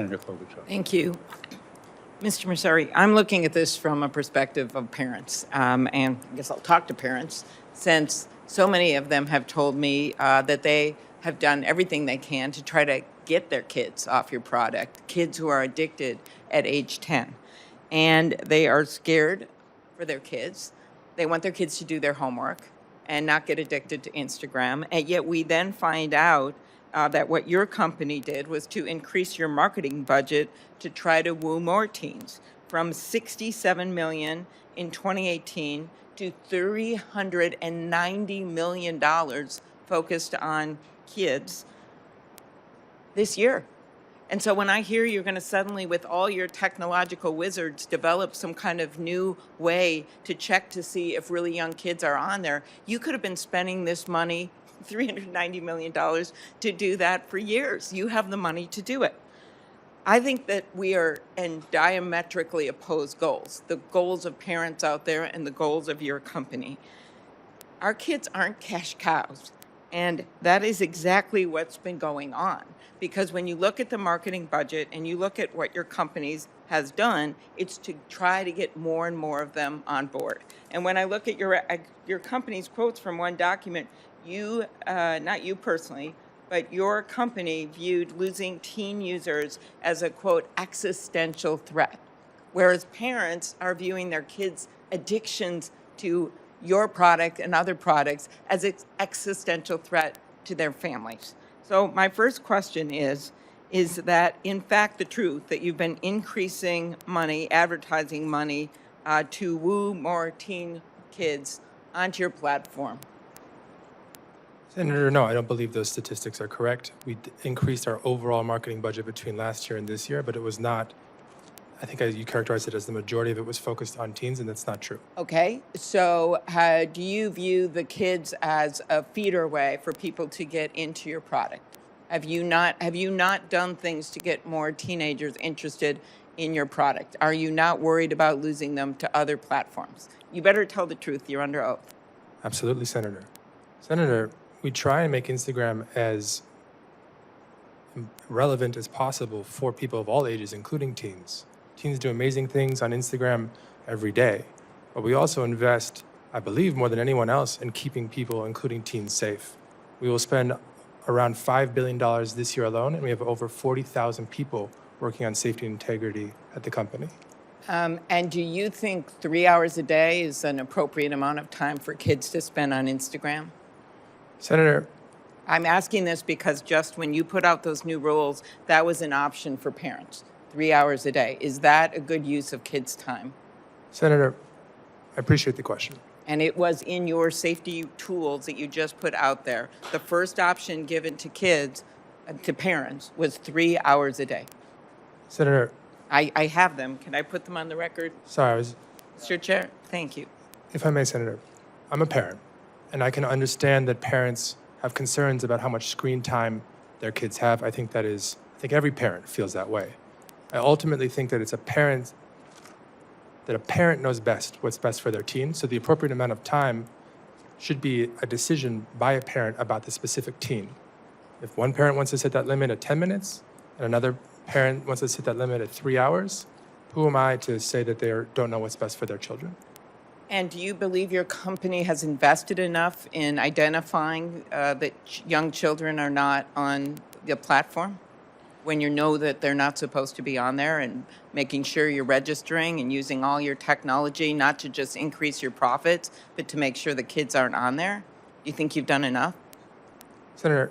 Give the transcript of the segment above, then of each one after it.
Senator Klobuchar. Thank you. Mr. Masseri, I'm looking at this from a perspective of parents, and I guess I'll talk to parents, since so many of them have told me that they have done everything they can to try to get their kids off your product, kids who are addicted at age 10. And they are scared for their kids. They want their kids to do their homework and not get addicted to Instagram. And yet we then find out that what your company did was to increase your marketing budget to try to woo more teens from $67 million in 2018 to $390 million focused on kids this year. And so when I hear you're going to suddenly, with all your technological wizards, develop some kind of new way to check to see if really young kids are on there, you could have been spending this money, $390 million, to do that for years. You have the money to do it. I think that we are in diametrically opposed goals, the goals of parents out there and the goals of your company. Our kids aren't cash cows. And that is exactly what's been going on. Because when you look at the marketing budget and you look at what your companies has done, it's to try to get more and more of them on board. And when I look at your company's quotes from one document, you, not you personally, but your company viewed losing teen users as a, quote, existential threat, whereas parents are viewing their kids' addictions to your product and other products as an existential threat to their families. So my first question is that in fact the truth that you've been increasing money, advertising money, to woo more teen kids onto your platform? Senator, no, I don't believe those statistics are correct. We increased our overall marketing budget between last year and this year, but it was not, I think you characterized it as the majority of it was focused on teens, and that's not true. Okay, so do you view the kids as a feeder way for people to get into your product? Have you not done things to get more teenagers interested in your product? Are you not worried about losing them to other platforms? You better tell the truth. You're under oath. Absolutely, Senator. Senator, we try and make Instagram as relevant as possible for people of all ages, including teens. Teens do amazing things on Instagram every day, but we also invest, I believe, more than anyone else in keeping people, including teens, safe. We will spend around $5 billion this year alone, and we have over 40,000 people working on safety and integrity at the company. And do you think 3 hours a day is an appropriate amount of time for kids to spend on Instagram? Senator, I'm asking this because just when you put out those new rules, that was an option for parents, 3 hours a day. Is that a good use of kids' time? Senator, I appreciate the question. And it was in your safety tools that you just put out there. The first option given to kids, to parents, was 3 hours a day. Senator, I have them. Can I put them on the record? Sorry, Mr. Chair, thank you. if I may, Senator, I'm a parent, and I can understand that parents have concerns about how much screen time their kids have. I think every parent feels that way. I ultimately think that a parent knows best what's best for their teen, so the appropriate amount of time should be a decision by a parent about the specific teen. If one parent wants to set that limit at 10 minutes and another parent wants to set that limit at 3 hours, who am I to say that they don't know what's best for their children? And do you believe your company has invested enough in identifying that young children are not on the platform when you know that they're not supposed to be on there, and making sure you're registering and using all your technology, not to just increase your profits, but to make sure the kids aren't on there? Do you think you've done enough? Senator,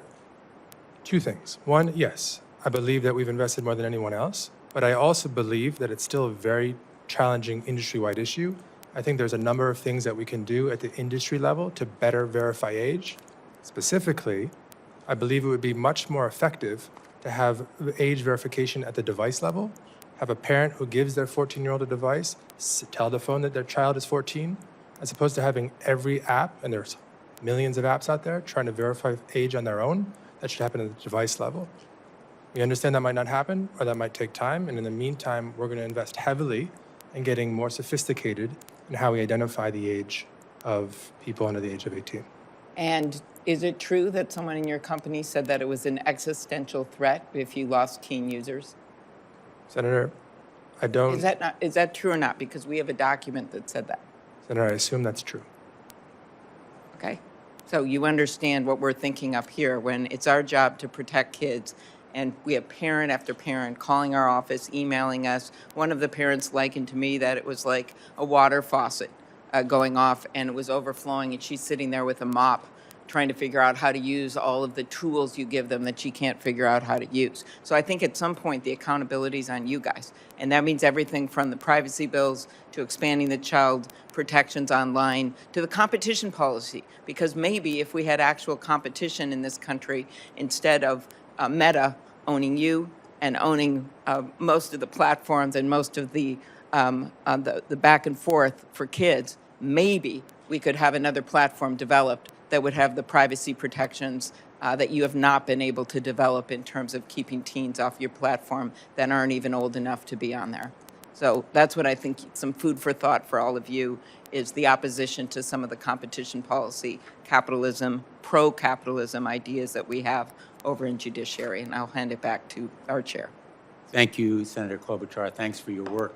two things. One, yes, I believe that we've invested more than anyone else, but I also believe that it's still a very challenging industry-wide issue. I think there's a number of things that we can do at the industry level to better verify age. Specifically, I believe it would be much more effective to have age verification at the device level, have a parent who gives their 14-year-old a device, tell the phone that their child is 14, as opposed to having every app, and there's millions of apps out there, trying to verify age on their own. That should happen at the device level. We understand that might not happen, or that might take time, and in the meantime, we're going to invest heavily in getting more sophisticated in how we identify the age of people under the age of 18. And is it true that someone in your company said that it was an existential threat if you lost teen users? Senator, I don't, Is that true or not? Because we have a document that said that. Senator, I assume that's true. Okay? So you understand what we're thinking up here when it's our job to protect kids. And we have parent after parent calling our office, emailing us. One of the parents likened to me that it was like a water faucet going off and it was overflowing, and she's sitting there with a mop trying to figure out how to use all of the tools you give them that she can't figure out how to use. So I think at some point the accountability is on you guys. And that means everything from the privacy bills to expanding the child protections online to the competition policy. Because maybe if we had actual competition in this country instead of Meta owning you and owning most of the platforms and most of the back and forth for kids, maybe we could have another platform developed that would have the privacy protections that you have not been able to develop in terms of keeping teens off your platform that aren't even old enough to be on there. So that's what I think, some food for thought for all of you, is the opposition to some of the competition policy, capitalism, pro-capitalism ideas that we have over in judiciary. And I'll hand it back to our chair. Thank you, Senator Klobuchar. Thanks for your work.